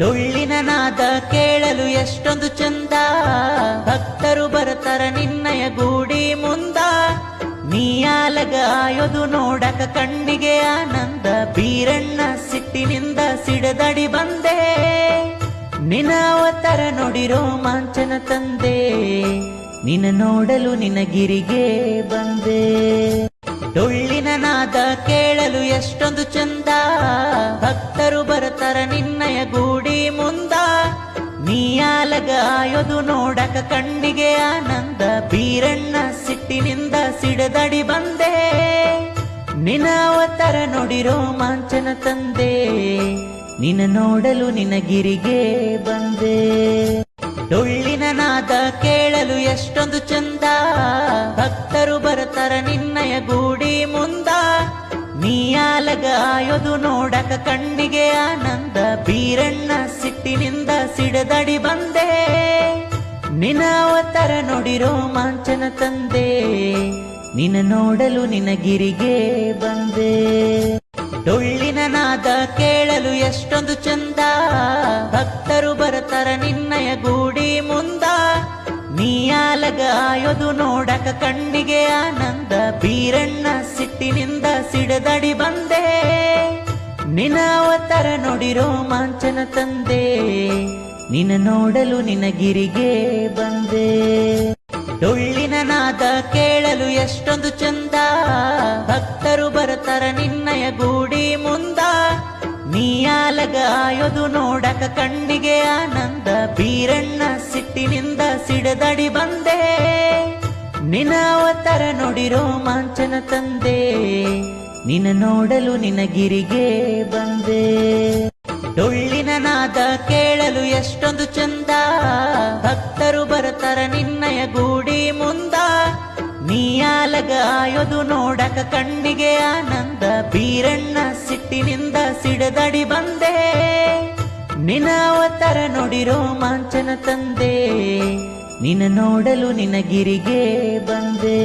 ಡೊಳ್ಳಿನ ನಾದ ಕೇಳಲು ಎಷ್ಟೊಂದು ಚಂದ, ಭಕ್ತರು ಬರತರ ನಿನ್ನಯ ಗೂಡಿ ಮುಂದ. ನೀಯಾಲಗ ಆಯೋದು ನೋಡಕ ಕಣ್ಣಿಗೆ ಆನಂದ, ಬೀರಣ್ಣ ಸಿಟ್ಟಿನಿಂದ ಸಿಡದಡಿ ಬಂದೆ. ನಿನ ಅವತಾರ ನೋಡಿ ರೋಮಾಂಚನ ತಂದೆ, ನಿನ್ನ ನೋಡಲು ನಿನ್ನ ಗಿರಿಗೆ ಬಂದೆ. ಡೊಳ್ಳಿನ ನಾದ ಕೇಳಲು ಎಷ್ಟೊಂದು ಚಂದ, ಭಕ್ತರು ಬರತರ ನಿನ್ನಯ ಗೂಡಿ ಮುಂದ. ನೀಯಾಲಗ ಆಯೋದು ನೋಡಕ ಕಣ್ಣಿಗೆ ಆನಂದ, ಬೀರಣ್ಣ ಸಿಟ್ಟಿನಿಂದ ಸಿಡದಡಿ ಬಂದೆ. ನಿನ ಅವತಾರ ನೋಡಿ ರೋಮಾಂಚನ ತಂದೆ, ನಿನ್ನ ನೋಡಲು ನಿನ್ನ ಗಿರಿಗೆ ಬಂದೆ. ಡೊಳ್ಳಿನ ನಾದ ಕೇಳಲು ಎಷ್ಟೊಂದು ಚಂದ, ಭಕ್ತರು ಬರತರ ನಿನ್ನಯ ಗೂಡಿ ಮುಂದ. ನೀಯಾಲಗ ಆಯೋದು ನೋಡಕ ಕಣ್ಣಿಗೆ ಆನಂದ, ಬೀರಣ್ಣ ಸಿಟ್ಟಿನಿಂದ ಸಿಡದಡಿ ಬಂದೆ. ನಿನ ಅವತಾರ ನೋಡಿ ರೋಮಾಂಚನ ತಂದೆ, ನಿನ್ನ ನೋಡಲು ನಿನ್ನ ಗಿರಿಗೆ ಬಂದೆ. ಡೊಳ್ಳಿನ ನಾದ ಕೇಳಲು ಎಷ್ಟೊಂದು ಚಂದ, ಭಕ್ತರು ಬರತರ ನಿನ್ನಯ ಗೂಡಿ ಮುಂದ. ನೀಯಾಲಗ ಆಯೋದು ನೋಡಕ ಕಣ್ಣಿಗೆ ಆನಂದ, ಬೀರಣ್ಣ ಸಿಟ್ಟಿನಿಂದ ಸಿಡದಡಿ ಬಂದೆ. ನಿನ ಅವತಾರ ನೋಡಿ ರೋಮಾಂಚನ ತಂದೆ, ನಿನ್ನ ನೋಡಲು ನಿನ್ನ ಗಿರಿಗೆ ಬಂದೆ. ಡೊಳ್ಳಿನ ನಾದ ಕೇಳಲು ಎಷ್ಟೊಂದು ಚಂದ, ಭಕ್ತರು ಬರತರ ನಿನ್ನಯ ಗೂಡಿ ಮುಂದ. ನೀಯಾಲಗ ಆಯೋದು ನೋಡಕ ಕಣ್ಣಿಗೆ ಆನಂದ, ಬೀರಣ್ಣ ಸಿಟ್ಟಿನಿಂದ ಸಿಡದಡಿ ಬಂದೆ. ನಿನ ಅವತಾರ ನೋಡಿ ರೋಮಾಂಚನ ತಂದೆ, ನಿನ್ನ ನೋಡಲು ನಿನ್ನ ಗಿರಿಗೆ ಬಂದೆ. ಡೊಳ್ಳಿನ ನಾದ ಕೇಳಲು ಎಷ್ಟೊಂದು ಚಂದ, ಭಕ್ತರು ಬರತರ ನಿನ್ನಯ ಗೂಡಿ ಮುಂದ. ನೀಯಾಲಗ ಆಯೋದು ನೋಡಕ ಕಣ್ಣಿಗೆ ಆನಂದ, ಬೀರಣ್ಣ ಸಿಟ್ಟಿನಿಂದ ಸಿಡದಡಿ ಬಂದೆ. ನಿನ ಅವತಾರ ನೋಡಿ ರೋಮಾಂಚನ ತಂದೆ, ನಿನ್ನ ನೋಡಲು ನಿನ್ನ ಗಿರಿಗೆ ಬಂದೆ.